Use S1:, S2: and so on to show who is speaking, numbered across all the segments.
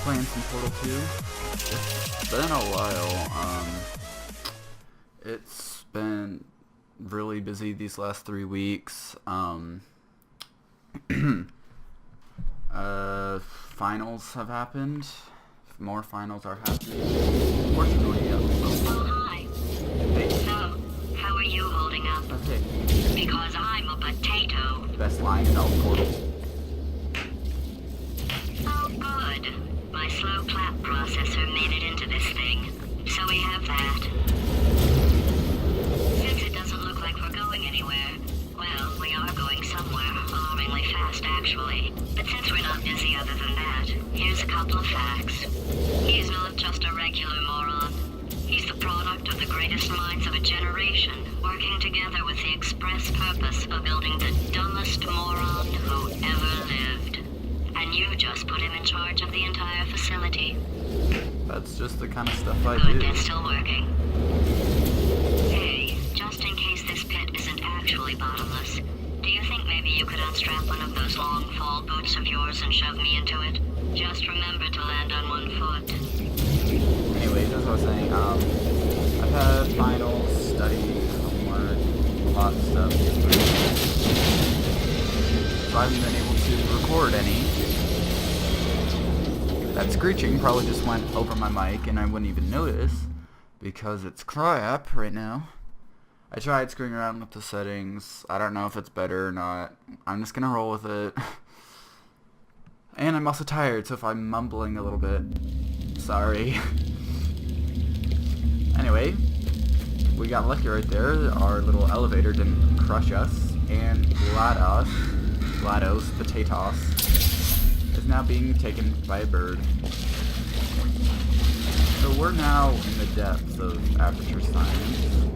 S1: playing some Portal 2. It's been a while. It's been really busy these last 3 weeks. Finals have happened. More finals are happening. Unfortunately,
S2: Oh, hi.
S1: hey,
S2: So, how are you holding up?
S1: okay.
S2: Because I'm a potato.
S1: Best line in all Portal.
S2: Oh, good. My slow clap processor made it into this thing. So we have that. Since it doesn't look like we're going anywhere, well, we are going somewhere, alarmingly fast actually. But since we're not busy other than that, here's a couple of facts. He's not just a regular moron. He's the product of the greatest minds of a generation, working together with the express purpose of building the dumbest moron who ever lived. And you just put him in charge of the entire facility.
S1: That's just the kind of stuff I
S2: Good,
S1: do.
S2: it's still working. Hey, just in case this pit isn't actually bottomless, do you think maybe you could unstrap one of those long fall boots of yours and shove me into it? Just remember to land on one foot.
S1: Anyways, as I was saying, I've had finals, study, homework, a lot of stuff. So I haven't been able to record any. That screeching probably just went over my mic and I wouldn't even notice because it's crap right now. I tried screwing around with the settings. I don't know if it's better or not. I'm just gonna roll with it. And I'm also tired, so if I'm mumbling a little bit, sorry. Anyway, we got lucky right there. Our little elevator didn't crush us, and GLaDOS, Potatoes, is now being taken by a bird. So we're now in the depths of Aperture Science,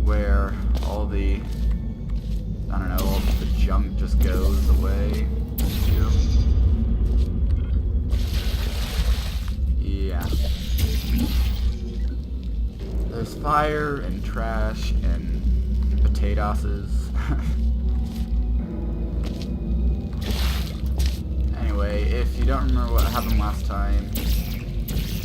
S1: where all the, I don't know, all the junk just goes away. Yeah. There's fire and trash and potatoes. Anyway, if you don't remember what happened last time,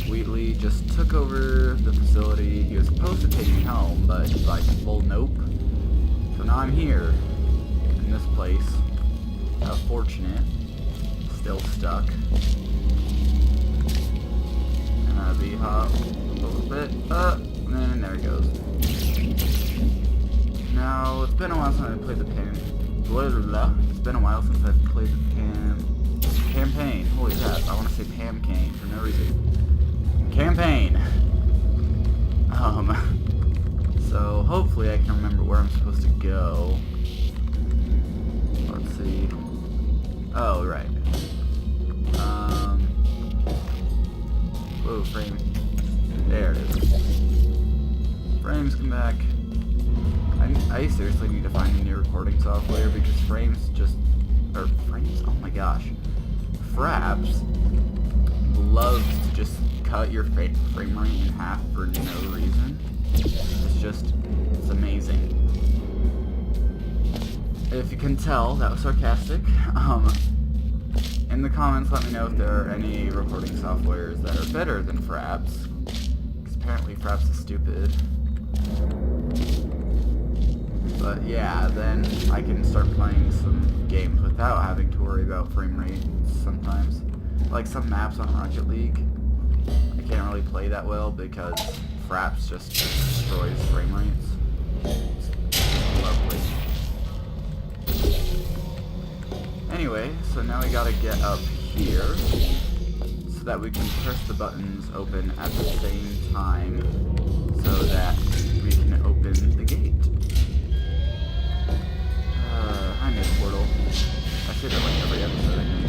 S1: Wheatley just took over the facility. He was supposed to take me home, but he's like, well, nope. So now I'm here, in this place. How fortunate. Still stuck. And I'll be hop a little bit up, and then there it goes. Now, it's been a while since I played the It's been a while since I've played the campaign. Holy crap, I want to say Pamcane for no reason. Campaign! So hopefully I can remember where I'm supposed to go. Let's see. Oh, right. Whoa, frame. There it is. Frames come back. I seriously need to find a new recording software because frames, oh my gosh. Fraps loves to just cut your frame rate in half for no reason. It's amazing. If you can tell, that was sarcastic. In the comments, let me know if there are any recording softwares that are better than Fraps. Because apparently Fraps is stupid. But yeah, then I can start playing some games without having to worry about frame rates sometimes. Like some maps on Rocket League, I can't really play that well because Fraps just destroys frame rates. It's lovely. Anyway, so now we gotta get up here so that we can press the buttons open at the same time so that we can open the gate. I made Portal. I say that like every episode, I think.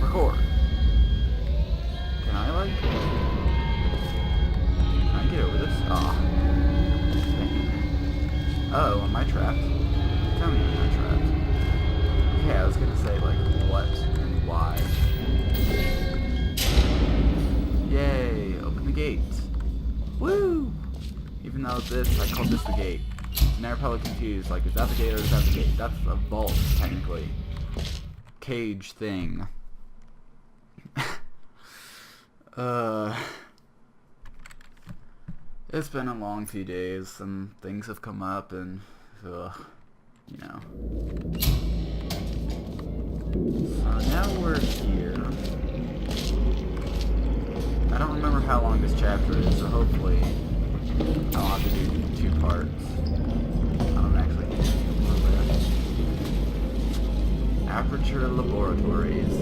S1: Record. Can I get over this? Aw. Oh, am I trapped? Tell me I'm not trapped. Okay, I was gonna say, like, what and why. Yay, open the gate. Woo! Even though I called this the gate. never probably confused. Like, is that the gate or is that the gate? That's a vault, technically. Cage thing. It's been a long few days. Some things have come up and, you know. So now we're here. I don't remember how long this chapter is, so hopefully I'll have to do 2 parts. I don't actually know. Aperture Laboratories.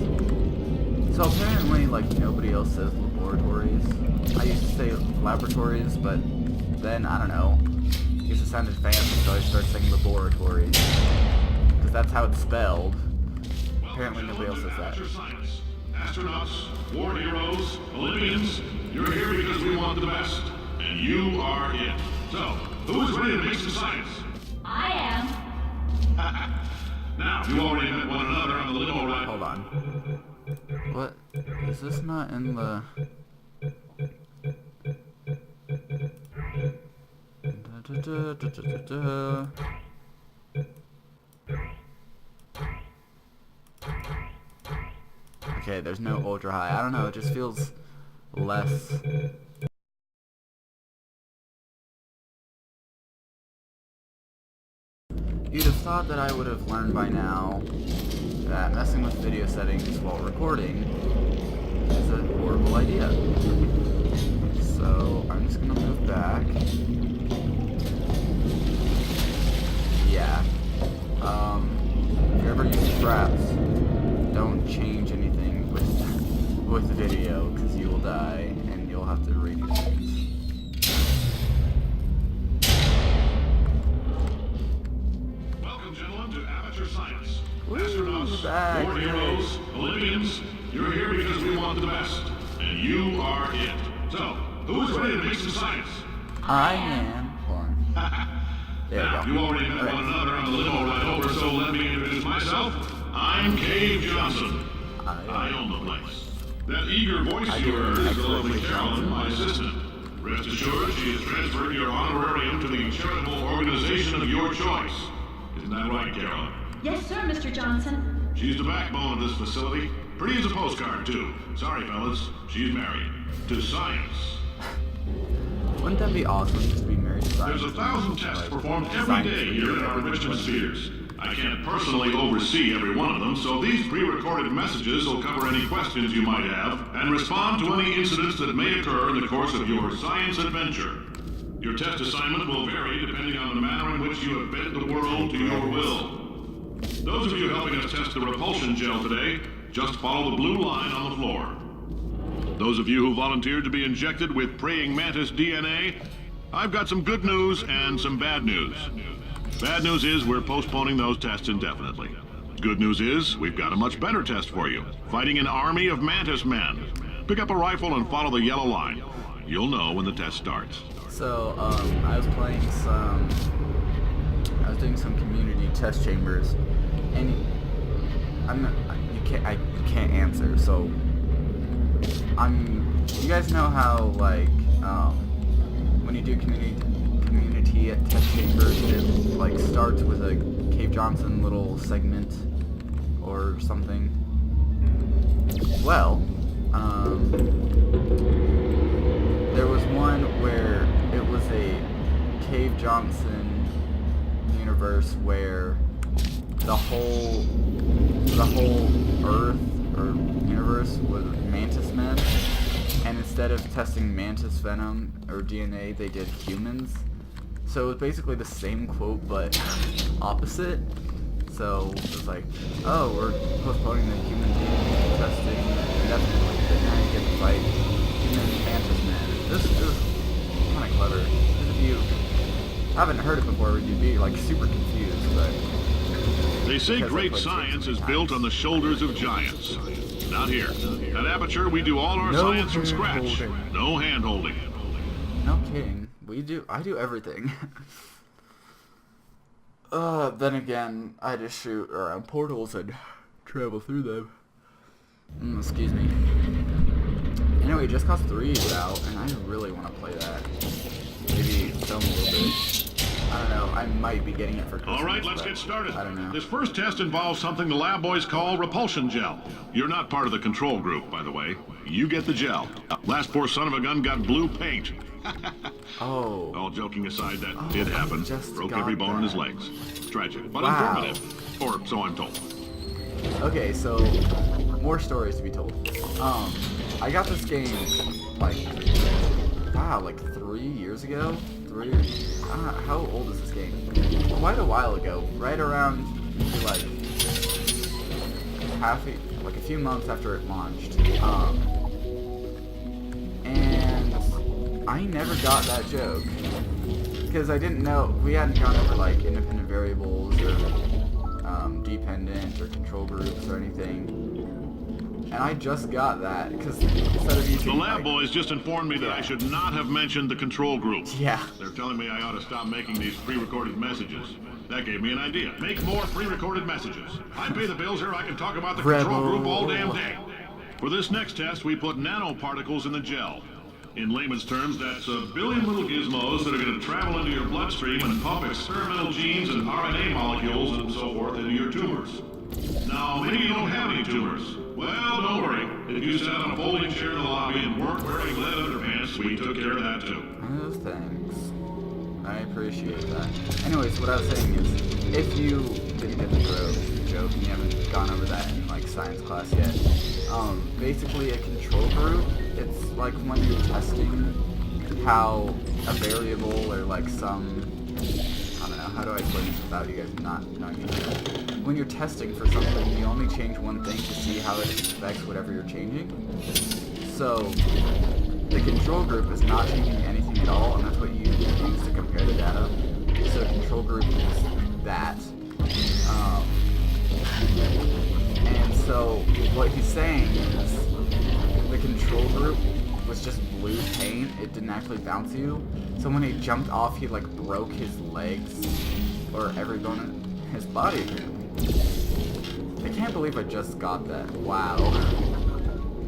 S1: So apparently, like, nobody else says laboratories. I used to say laboratories, but then, I don't know. I guess it sounded fancy, so I started saying laboratories. Because that's how it's spelled. Apparently nobody else says that.
S3: Astronauts, war heroes, Olympians, you're here because we want the best. And you are it. So, who is ready to make some science?
S2: I am.
S3: Now, you already met one another on the limo ride.
S1: Hold on. What? Is this not in the... Okay, there's no ultra high. I don't know, it just feels less... You'd have thought that I would have learned by now that messing with video settings while recording is a horrible idea. So I'm just gonna move back. Yeah. If you ever use straps, don't change anything with the video, because you will die and you'll have to redo things.
S3: Welcome, gentlemen, to Aperture Science.
S1: Woo,
S3: Astronauts,
S1: back.
S3: war heroes, Olympians, you're here because we want the best. And you are it. So, who is ready to make some science?
S1: I am. Hold on. There
S3: Now,
S1: we
S3: you
S1: go.
S3: already met one another on the limo ride over, so let me introduce myself. I'm Cave Johnson. I own the place. That eager voice you heard is the lovely Carolyn, my assistant. Rest assured, she has transferred your honorarium to the charitable organization of your choice. Isn't that right, Carolyn?
S4: Yes, sir, Mr. Johnson.
S3: She's the backbone of this facility. Pretty as a postcard, too. Sorry, fellas. She's married. To science.
S1: Wouldn't that be awesome, just be married to science?
S3: There's 1,000 tests
S1: Like,
S3: performed every
S1: science
S3: day here at our enrichment spheres. I can't personally oversee every one of them, so these pre-recorded messages will cover any questions you might have and respond to any incidents that may occur in the course of your science adventure. Your test assignment will vary depending on the manner in which you have bent the world to your will. Those of you helping us test the repulsion gel today, just follow the blue line on the floor. Those of you who volunteered to be injected with praying mantis DNA, I've got some good news and some bad news. Bad news is we're postponing those tests indefinitely. Good news is we've got a much better test for you. Fighting an army of mantis men. Pick up a rifle and follow the yellow line. You'll know when the test starts.
S1: So, I was doing some community test chambers, and you can't answer, so you guys know how, like, when you do community test chambers, it, like, starts with a Cave Johnson little segment or something? Well, there was one where it was a Cave Johnson universe where the whole Earth or universe was mantis men, and instead of testing mantis venom or DNA, they did humans. So it was basically the same quote but opposite. So it was like, oh, we're postponing the human DNA testing indefinitely, but now you get to fight human mantis men. This is kind of clever. If you haven't heard it before, you'd be like super confused, but
S3: They say great science is built on the shoulders of giants. Not here. At Aperture, we do all our science from scratch. No hand-holding.
S1: no kidding. I do everything. Then again, I just shoot around portals and travel through them. Excuse me. Anyway, Just Cause 3 is out, and I really want to play that. Maybe film a little bit. I don't know. I might be getting it for Christmas.
S3: All right, let's
S1: but
S3: get started.
S1: I don't know.
S3: This first test involves something the lab boys call repulsion gel. You're not part of the control group, by the way. You get the gel. Last poor son of a gun got blue paint.
S1: Oh.
S3: All joking aside, that did happen.
S1: just
S3: Broke
S1: got
S3: every bone in his
S1: that.
S3: legs. Tragic, but
S1: Wow.
S3: informative. Or so I'm told.
S1: Okay, so more stories to be told. I got this game like 3 years ago. I don't know, how old is this game? Quite a while ago, right around maybe like a few months after it launched. And I never got that joke because I didn't know, we hadn't gone over like independent variables or dependent or control groups or anything. And I just got that because instead of using
S3: The lab
S1: like,
S3: boys just informed me that I should not have mentioned the control group.
S1: yeah.
S3: They're telling me I ought to stop making these pre-recorded messages. That gave me an idea. Make more pre-recorded messages. I pay the bills here, I can talk about the control group all damn day. For this next test, we put nanoparticles in the gel. In layman's terms, that's a billion little gizmos that are going to travel into your bloodstream and pump experimental genes and RNA molecules and so forth into your tumors. Now, maybe you don't have any tumors. Well, don't worry. If you sat on a folding chair in the lobby and weren't wearing lead underpants, we took care of that too.
S1: Oh, thanks. I appreciate that. Anyways, what I was saying is, if you didn't get the joke and you haven't gone over that in like science class yet, basically a control group, it's like when you're testing how a variable or like some, I don't know, how do I explain this without you guys not knowing anything? When you're testing for something, you only change one thing to see how it affects whatever you're changing. So, the control group is not changing anything at all, and that's what you use to compare the data. So, control group is that. And so, what he's saying is, the control group was just blue paint, it didn't actually bounce you. So when he jumped off, he like broke his legs, or every bone in his body apparently. I can't believe I just got that. Wow.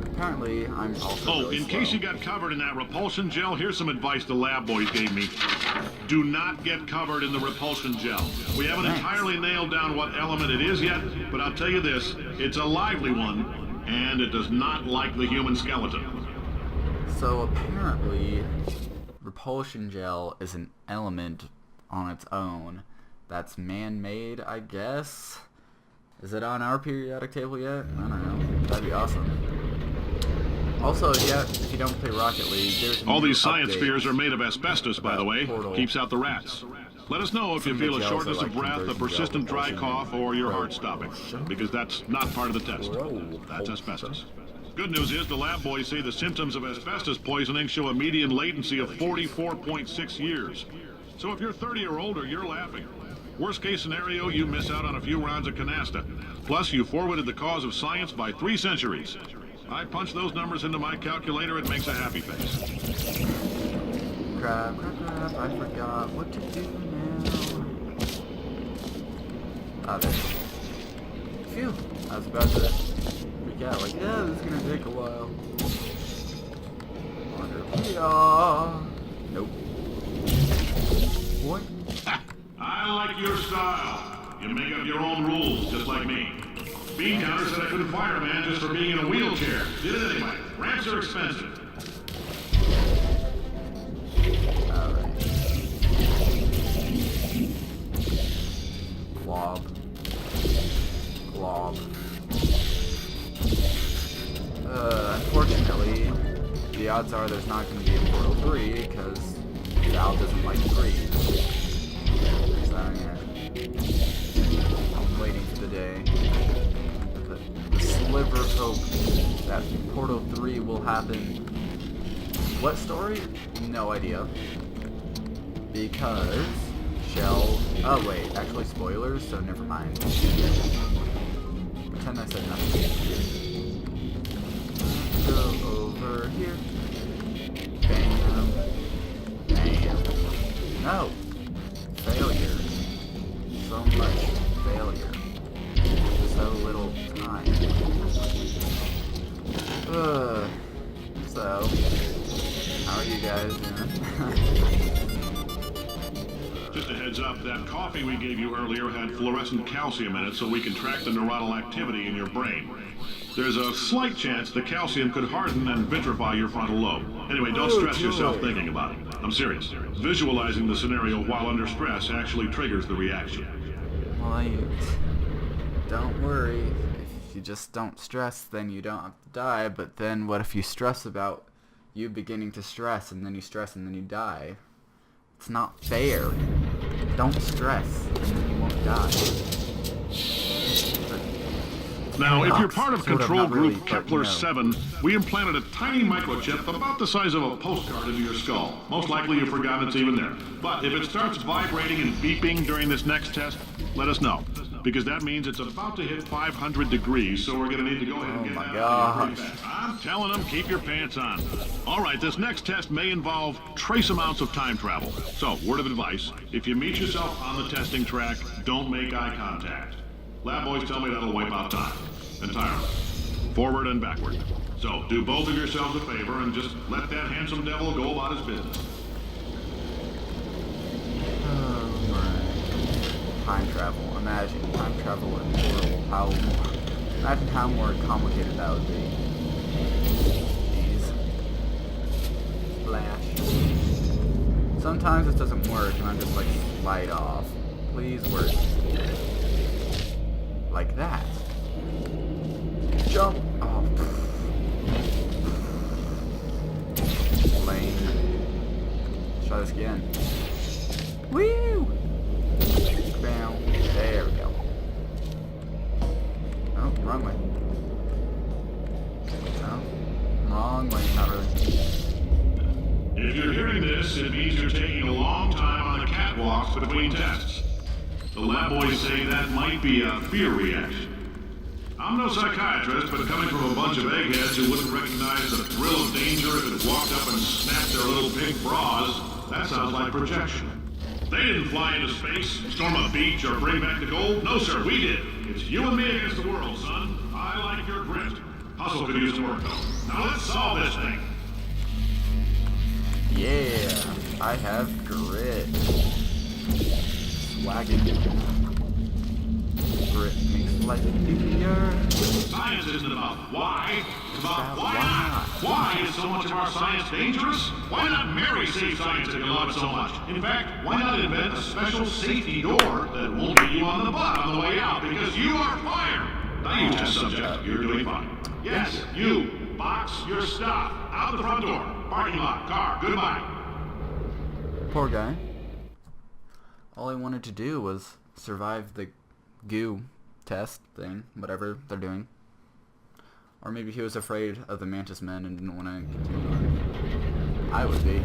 S1: Apparently, I'm also really
S3: in
S1: slow.
S3: case you got covered in that repulsion gel, here's some advice the lab boys gave me. Do not get covered in the repulsion gel. We haven't
S1: Thanks.
S3: entirely nailed down what element it is yet, but I'll tell you this, it's a lively one, and it does not like the human skeleton.
S1: So apparently, repulsion gel is an element on its own that's man-made, I guess. Is it on our periodic table yet? I don't know. That'd be awesome. Also, if you don't play Rocket League, there's a
S3: All
S1: new
S3: these science
S1: update
S3: spheres are made of asbestos, by the way.
S1: Portal.
S3: Keeps out the rats. Let us know if you
S1: Some
S3: feel a
S1: gels
S3: shortness
S1: are
S3: of
S1: like
S3: breath, a
S1: conversion
S3: persistent
S1: gel
S3: dry
S1: repulsion
S3: cough, or your heart
S1: repulsion.
S3: stopping, because that's not part of the test. That's asbestos. Good news is the lab boys say the symptoms of asbestos poisoning show a median latency of 44.6 years. So if you're 30 or older, you're laughing. Worst case scenario, you miss out on a few rounds of canasta. Plus, you forwarded the cause of science by 3 centuries. I punch those numbers into my calculator, it makes a happy face.
S1: Crap, I forgot what to do now. There. Phew, I was about to freak out, like, yeah, this is gonna take a while. Nope. What?
S3: I like your style. You make up your own rules, just like me. Bean Counter said I couldn't fire a man just for being in a wheelchair. Did it anyway. Ramps are expensive.
S1: Alright. Glob. Unfortunately, the odds are there's not going to be a Portal 3 because Val doesn't like 3. So, yeah. I'm waiting for the day. The sliver of hope that Portal 3 will happen. What story? No idea. Because Shell... Oh wait, actually spoilers, so never mind. Pretend I said nothing. Go over here. Bam. Bam. No! Failure. So much failure. So little time. So, how are you guys doing?
S3: To just a heads up, that coffee we gave you earlier had fluorescent calcium in it so we can track the neuronal activity in your brain. There's a slight chance the calcium could harden and vitrify your frontal lobe. Anyway, don't stress yourself thinking about it. I'm serious. Visualizing the scenario while under stress actually triggers the reaction.
S1: Well, don't worry. If you just don't stress, then you don't have to die. But then what if you stress about you beginning to stress, and then you stress, and then you die? It's not fair. Don't stress, and then you won't die.
S3: Now, if you're part of
S1: Sort of,
S3: control
S1: not really,
S3: group
S1: but,
S3: Kepler 7, we implanted a tiny microchip about the size of a postcard into your skull. Most likely you've forgotten it's even there. But if it starts vibrating and beeping during this next test, let us know. Because that means it's about to hit 500 degrees, so we're going to need to go ahead and get that out of here pretty fast. I'm telling them, keep your pants on. All right, this next test may involve trace amounts of time travel. So, word of advice, if you meet yourself on the testing track, don't make eye contact. Lab boys tell me that'll wipe out time. Entirely. Forward and backward. So, do both of yourselves a favor and just let that handsome devil go about his business.
S1: Time travel. Imagine time travel in the world. Imagine how more complicated that would be. Jeez. Flash. Sometimes it doesn't work and I'm just like slide off. Please work. Like that. Jump. Oh. Lame. Try this again. Woo! Bam. There we go. Oh, wrong way. No. Wrong way, not really.
S3: If you're hearing this, it means you're taking a long time on the catwalks between tests. The lab boys say that might be a fear reaction. I'm no psychiatrist, but coming from a bunch of eggheads who wouldn't recognize the thrill of danger if it walked up and snapped their little pink bras, that sounds like projection. They didn't fly into space, storm a beach, or bring back the gold. No, sir, we did. It's you and me against the world, son. I like your grit. Hustle could use some work, though. Now let's solve this thing.
S1: Yeah, I have grit. Swagging. Grit makes life easier.
S3: Science isn't about why. It's about why not. Why is so much of our science dangerous? Why not marry safe science if you love it so much? In fact, why not invent a special safety door that won't get you on the butt on the way out because you are fired? Now you test subject, you're doing fine. Yes, you. Box your stuff. Out the front door. Parking lot. Car. Goodbye.
S1: Poor guy. All he wanted to do was survive the goo test thing, whatever they're doing. Or maybe he was afraid of the mantis men and didn't want to continue on. I would be.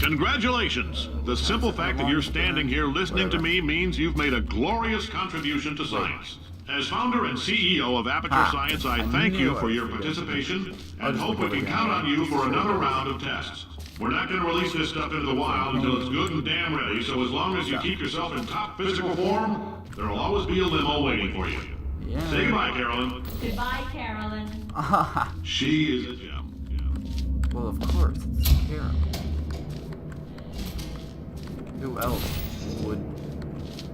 S3: Congratulations! The simple fact that you're standing here listening to me means you've made a glorious contribution to science. As founder and CEO of Aperture Science, I thank you for your participation and hope we can count on you for another round of tests. We're not going to release this stuff into the wild until it's good and damn ready, so as long as you keep yourself in top physical form, there'll always be a limo waiting for you.
S1: Yeah.
S3: Say goodbye, Carolyn.
S4: Goodbye, Carolyn.
S3: She is a gem.
S1: Well, of course, it's Carol. Who else would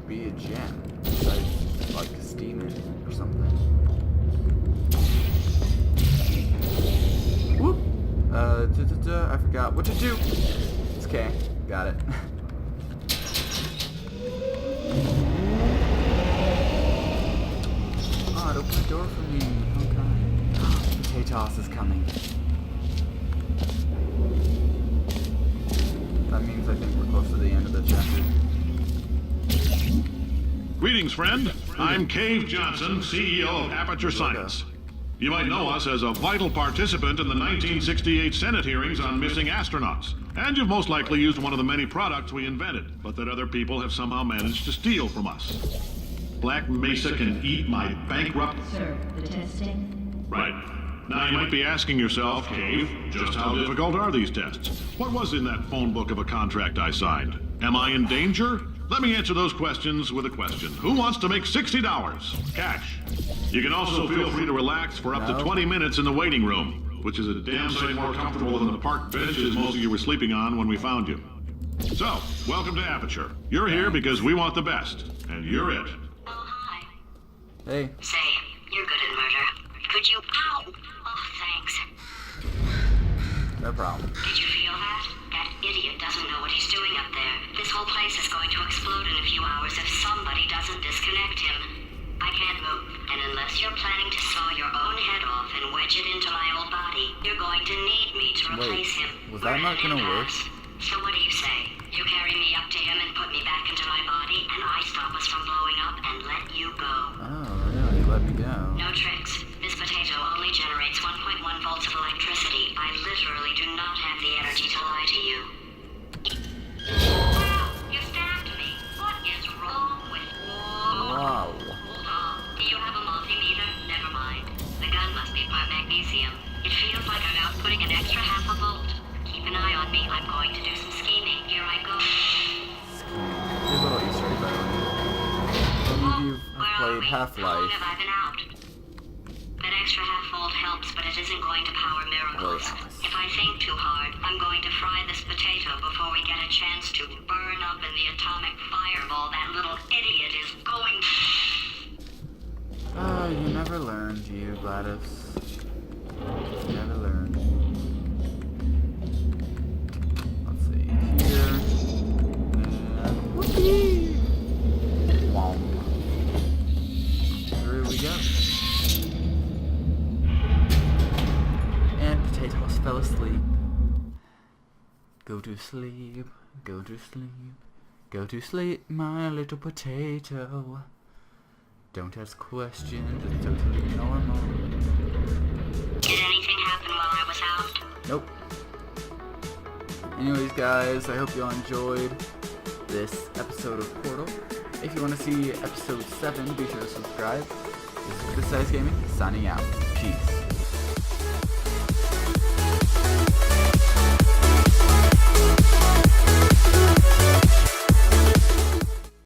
S1: be a gem besides, like, Steven or something? Whoop! I forgot what to do. It's okay. Got it. Oh, it opened the door for me. Okay. Potatoes is coming. That means I think we're close to the end of the chapter.
S3: Greetings, friend. I'm Cave Johnson, CEO of Aperture Science. You might know us as a vital participant in the 1968 Senate hearings on missing astronauts. And you've most likely used one of the many products we invented, but that other people have somehow managed to steal from us. Black Mesa can eat my bankrupt...
S4: Sir, the testing?
S3: Right. Now you might be asking yourself, Cave, just how difficult are these tests? What was in that phone book of a contract I signed? Am I in danger? Let me answer those questions with a question. Who wants to make $60? Cash. You can also feel free to relax for up to 20 minutes in the waiting room, which is a damn sight more comfortable than the park benches most of you were sleeping on when we found you. So, welcome to Aperture. You're here because we want the best, and you're it.
S2: Oh, hi.
S1: Hey.
S2: Say, you're good at murder. Could you... Ow! Oh, thanks.
S1: No problem.
S2: Did you feel that? That idiot doesn't know what he's doing up there. This whole place is going to explode in a few hours if somebody doesn't disconnect him. I can't move, and unless you're planning to saw your own head off and wedge it into my old body, you're going to need me to replace him.
S1: Was that not gonna work?
S2: So what do you say? You carry me up to him and put me back into my body, and I stop us from blowing up and let you go.
S1: Oh, really? Let me go.
S2: No tricks. This potato only generates 1.1 volts of electricity. I literally do not have the energy to lie to you. Wow, you stabbed me. What is wrong with you?
S1: Wow.
S2: Hold on. Do you have a multimeter? Never mind. The gun must be part magnesium. It feels like I'm outputting an extra half a volt. Keep an eye on me. I'm going to do some scheming. Here I go.
S1: Here's a little Easter egg, by the way. Some of you
S2: Where
S1: have
S2: are
S1: played
S2: we? How long
S1: Half-Life.
S2: have I been out? That extra half volt helps, but it isn't going to power miracles.
S1: Really?
S2: If I think too hard, I'm going to fry this potato before we get a chance to burn up in the atomic fireball that little idiot is going.
S1: Oh, you never learned, you, Gladys. You never learned. Let's see, here. And whoopee! Womp. Through we go. And potatoes fell asleep. Go to sleep, go to sleep, go to sleep, my little potato. Don't ask questions, it's totally normal.
S2: Did anything happen while I was out?
S1: Nope. Anyways, guys, I hope you all enjoyed this episode of Portal. If you want to see episode 7, be sure to subscribe. This is Good Size Gaming, signing out. Peace.